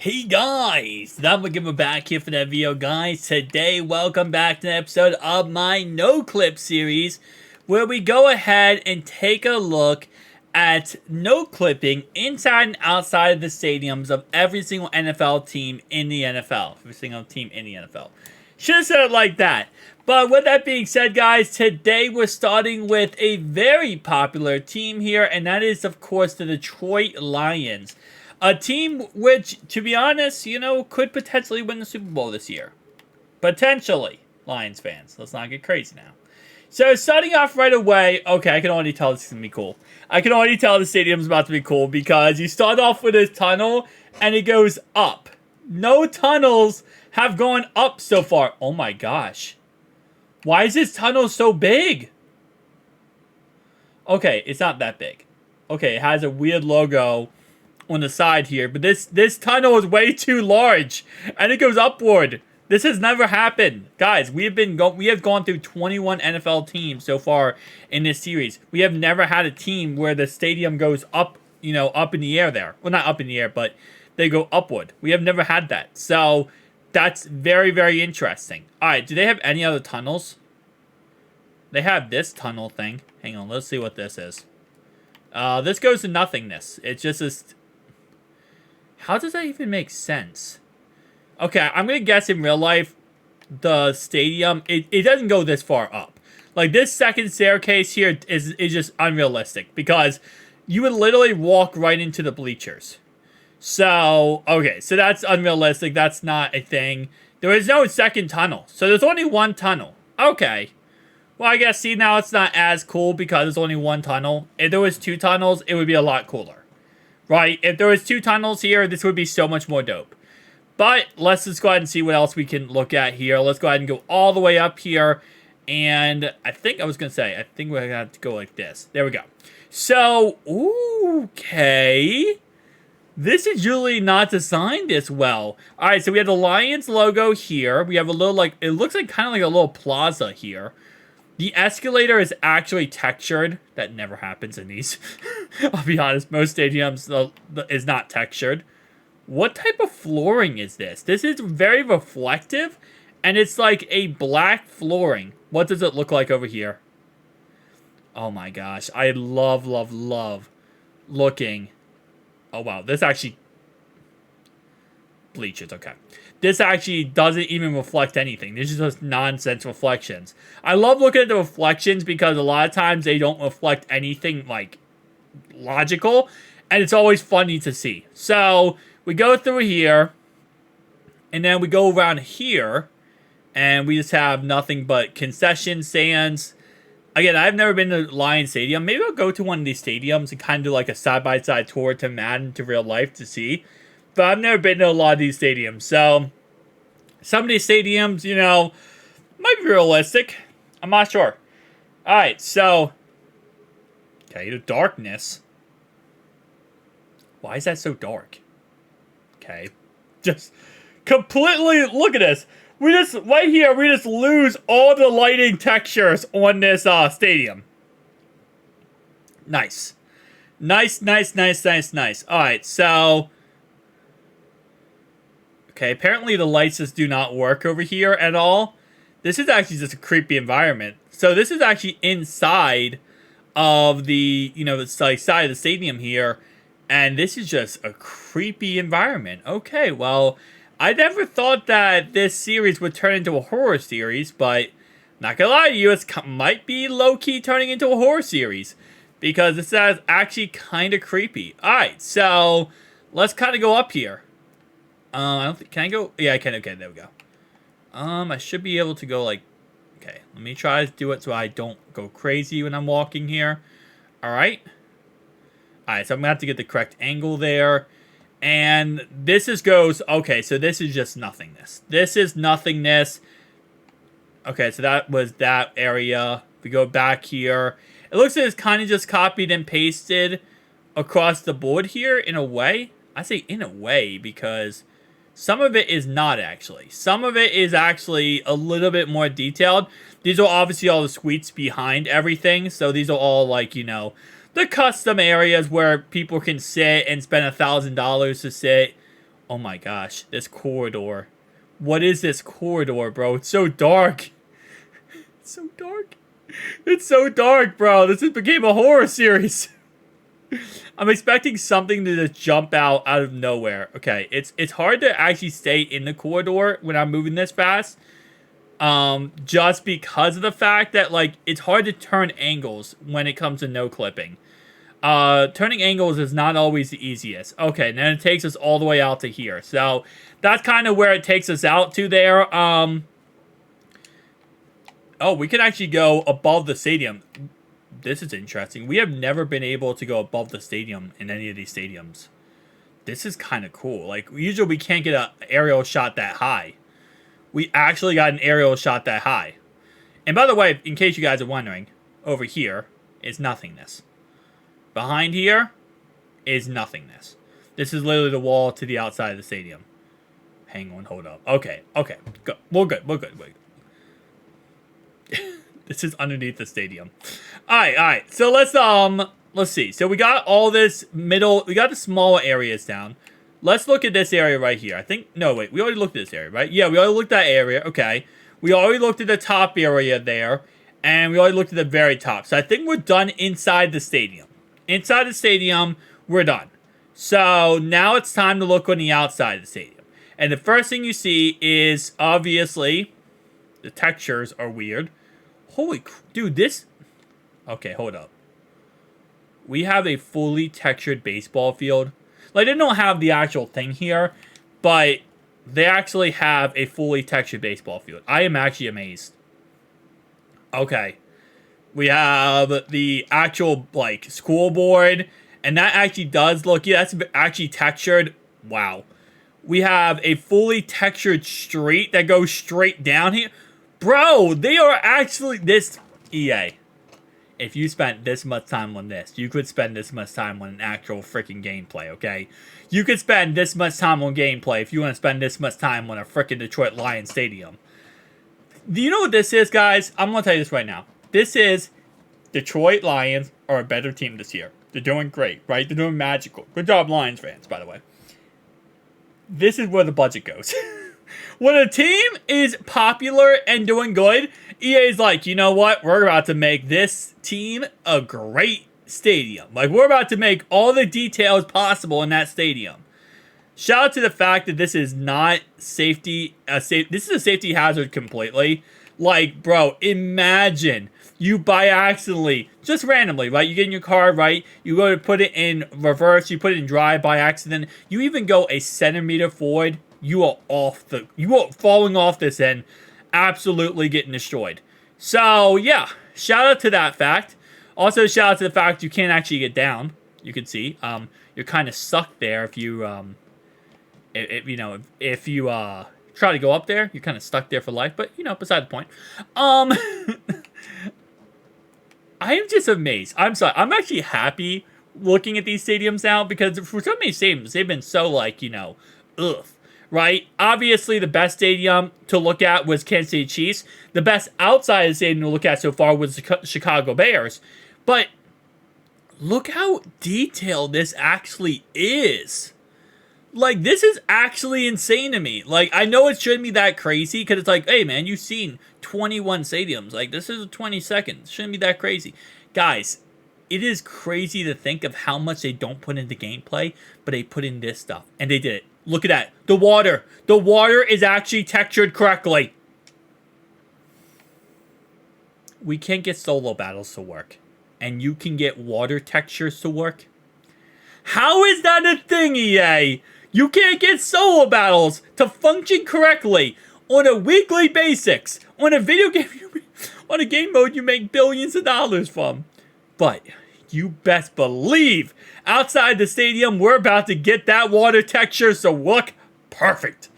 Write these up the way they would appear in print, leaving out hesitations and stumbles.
Hey guys, we're back here for that video, guys. Today, welcome back to an episode of my No Clip series, where we go ahead and take a look at no clipping inside and outside of the stadiums of every single NFL team in the NFL. Every single team in the NFL. Should have said it like that. But with that being said, guys, today we're starting with a very popular team here, and that is, of course, the Detroit Lions. A team which, to be honest, could potentially win the Super Bowl this year. Potentially, Lions fans. Let's not get crazy now. So, starting off right away, okay, I can already tell this is going to be cool. I can already tell the stadium's about to be cool because you start off with a tunnel and it goes up. No tunnels have gone up so far. Oh my gosh. Why is this tunnel so big? Okay, it's not that big. Okay, it has a weird logo on the side here, but this tunnel is way too large and it goes upward. This has never happened, guys. We have gone through 21 NFL teams so far in this series. We have never had a team where the stadium goes up, up in the air there. Well, not up in the air, but they go upward. We have never had that, so that's very, very interesting. All right, do they have any other tunnels? They have this tunnel thing. Hang on, let's see what this is. This goes to nothingness. It's just this. How does that even make sense? Okay, I'm going to guess in real life, the stadium, it doesn't go this far up. Like, this second staircase here is just unrealistic because you would literally walk right into the bleachers. So, okay, so that's unrealistic. That's not a thing. There is no second tunnel. So, there's only one tunnel. Okay. Well, I guess, see, now it's not as cool because there's only one tunnel. If there was two tunnels, it would be a lot cooler. Right? If there was two tunnels here, this would be so much more dope. But let's just go ahead and see what else we can look at here. Let's go ahead and go all the way up here. And I think we're going to have to go like this. There we go. So, okay. This is usually not designed this well. All right, so we have the Lions logo here. We have a little, it looks like kind of like a little plaza here. The escalator is actually textured. That never happens in these. I'll be honest, most stadiums is not textured. What type of flooring is this? This is very reflective, and it's like a black flooring. What does it look like over here? Oh my gosh, I love, love, love looking. Oh wow, this actually... Bleachers, okay. This actually doesn't even reflect anything. This is just nonsense reflections. I love looking at the reflections because a lot of times they don't reflect anything, like, logical. And it's always funny to see. So, we go through here. And then we go around here. And we just have nothing but concession stands. Again, I've never been to Lions Stadium. Maybe I'll go to one of these stadiums and kind of do like a side-by-side tour to Madden to real life to see. But I've never been to a lot of these stadiums. So, some of these stadiums, might be realistic. I'm not sure. Alright, so. Okay, the darkness. Why is that so dark? Okay. Just completely, look at this. Right here, we just lose all the lighting textures on this stadium. Nice. Nice. Alright, so. Okay, apparently the lights just do not work over here at all. This is actually just a creepy environment. So this is actually inside of the, the side of the stadium here. And this is just a creepy environment. Okay, well, I never thought that this series would turn into a horror series. But, not gonna lie to you, it might be low-key turning into a horror series. Because this is actually kind of creepy. Alright, so let's kind of go up here. I don't think, can I go? Yeah, I can. Okay, there we go. I should be able to go like, okay, let me try to do it so I don't go crazy when I'm walking here. Alright. Alright, so I'm going to have to get the correct angle there. And this goes, okay, so this is just nothingness. This is nothingness. Okay, so that was that area. We go back here. It looks like it's kind of just copied and pasted across the board here in a way. I say in a way because some of it is not actually. Some of it is actually a little bit more detailed. These are obviously all the suites behind everything. So these are all like, the custom areas where people can sit and spend $1,000 to sit Oh my gosh, this corridor. What is this corridor, bro? It's so dark. It's so dark. It's so dark, bro. This has became a horror series. I'm expecting something to just jump out of nowhere. Okay, it's hard to actually stay in the corridor when I'm moving this fast. Just because of the fact that, like, it's hard to turn angles when it comes to no clipping. Turning angles is not always the easiest. Okay, and then it takes us all the way out to here. So, that's kind of where it takes us out to there. Oh, we can actually go above the stadium. This is interesting. We have never been able to go above the stadium in any of these stadiums. This is kind of cool. Like, usually we can't get an aerial shot that high. We actually got an aerial shot that high. And by the way, in case you guys are wondering, over here is nothingness. Behind here is nothingness. This is literally the wall to the outside of the stadium. Hang on, hold up. Okay, go. We're good. This is underneath the stadium. Alright. So let's see. So we got all this middle, we got the smaller areas down. Let's look at this area right here. I think, no, wait, we already looked at this area, right? Yeah, we already looked at that area. Okay. We already looked at the top area there. And we already looked at the very top. So I think we're done inside the stadium. Inside the stadium, we're done. So now it's time to look on the outside of the stadium. And the first thing you see is, obviously, the textures are weird. Holy, dude, this... Okay, hold up. We have a fully textured baseball field. Like, they don't have the actual thing here, but they actually have a fully textured baseball field. I am actually amazed. Okay. We have the actual, like, scoreboard, and that actually does look... Yeah, that's actually textured. Wow. We have a fully textured street that goes straight down here. Bro, they are actually... This... EA. If you spent this much time on this, you could spend this much time on an actual freaking gameplay, okay? You could spend this much time on gameplay if you want to spend this much time on a freaking Detroit Lions stadium. Do you know what this is, guys? I'm going to tell you this right now. This is... Detroit Lions are a better team this year. They're doing great, right? They're doing magical. Good job, Lions fans, by the way. This is where the budget goes. When a team is popular and doing good, EA is like, you know what? We're about to make this team a great stadium. Like, we're about to make all the details possible in that stadium. Shout out to the fact that this is not safety. This is a safety hazard completely. Like, bro, imagine you by accidentally, just randomly, right? You get in your car, right? You go to put it in reverse. You put it in drive by accident. You even go a centimeter forward. You are falling off this end, absolutely getting destroyed. So, yeah, shout out to that fact. Also, shout out to the fact you can't actually get down. You can see, you're kind of stuck there if you, if you try to go up there, you're kind of stuck there for life. But, you know, beside the point. I am just amazed. I'm sorry. I'm actually happy looking at these stadiums now because for so many stadiums, they've been so, like, you know, ugh. Right? Obviously, the best stadium to look at was Kansas City Chiefs. The best outside of the stadium to look at so far was the Chicago Bears. But look how detailed this actually is. Like, this is actually insane to me. Like, I know it shouldn't be that crazy because it's like, hey, man, you've seen 21 stadiums. Like, this is 20 seconds. Shouldn't be that crazy. Guys, it is crazy to think of how much they don't put into gameplay, but they put in this stuff. And they did it. Look at that. The water. The water is actually textured correctly. We can't get solo battles to work. And you can get water textures to work? How is that a thing, EA? You can't get solo battles to function correctly on a weekly basis. On a video game, on a game mode you make billions of dollars from. But you best believe outside the stadium, we're about to get that water texture to look perfect.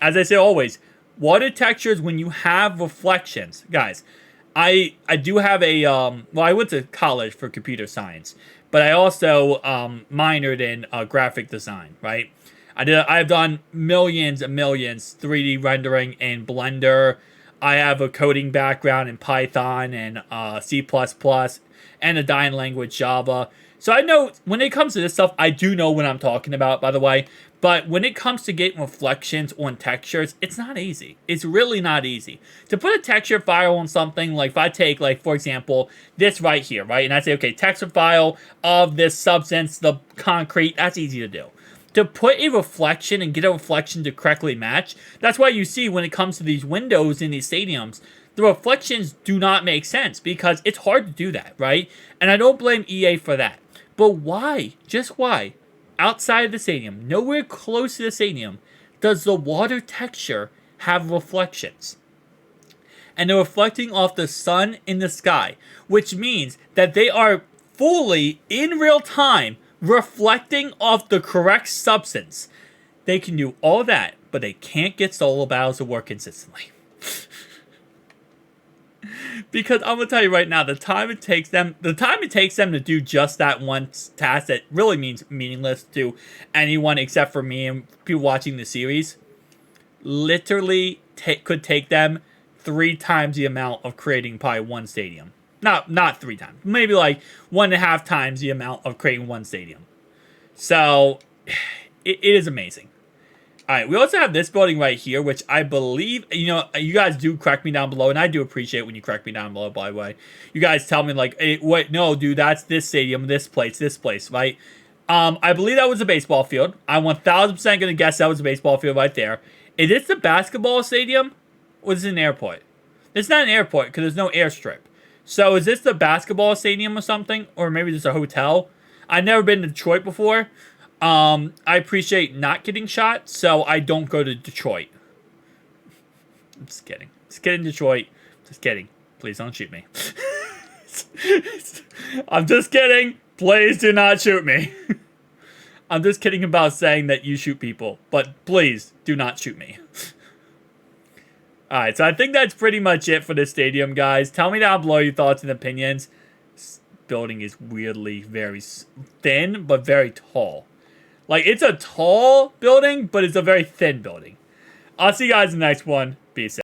As I say always, water textures when you have reflections. Guys, I do have a, well, I went to college for computer science, but I also minored in graphic design, right? I've done millions and millions 3D rendering in Blender. I have a coding background in Python and C++ and a dying language Java. So I know when it comes to this stuff, I do know what I'm talking about, by the way. But when it comes to getting reflections on textures, it's not easy. It's really not easy. To put a texture file on something, like if I take, like, for example, this right here, right? And I say, okay, texture file of this substance, the concrete, that's easy to do. To put a reflection and get a reflection to correctly match, that's why you see when it comes to these windows in these stadiums, the reflections do not make sense because it's hard to do that, right? And I don't blame EA for that. But why? Just why? Outside of the stadium, nowhere close to the stadium, does the water texture have reflections. And they're reflecting off the sun in the sky, which means that they are fully, in real time, reflecting off the correct substance. They can do all that, but they can't get solo battles to work consistently. Because I'm gonna tell you right now, the time it takes them to do just that one task that really means meaningless to anyone except for me and people watching the series, literally could take them 3 times the amount of creating probably one stadium. Not 3 times, maybe like 1.5 times the amount of creating one stadium. So it is amazing. Alright, we also have this building right here, which I believe, you know, you guys do correct me down below, and I do appreciate when you correct me down below, by the way. You guys tell me, like, hey, wait, no, dude, that's this stadium, this place, right? I believe that was a baseball field. I'm 1000% going to guess that was a baseball field right there. Is this the basketball stadium, or is it an airport? It's not an airport, because there's no airstrip. So, is this the basketball stadium or something? Or maybe just a hotel? I've never been to Detroit before. I appreciate not getting shot, so I don't go to Detroit. I'm just kidding. Just kidding, Detroit. Just kidding. Please don't shoot me. I'm just kidding. Please do not shoot me. I'm just kidding about saying that you shoot people, but please do not shoot me. Alright, so I think that's pretty much it for this stadium, guys. Tell me down below your thoughts and opinions. This building is weirdly very thin, but very tall. Like, it's a tall building, but it's a very thin building. I'll see you guys in the next one. Peace out.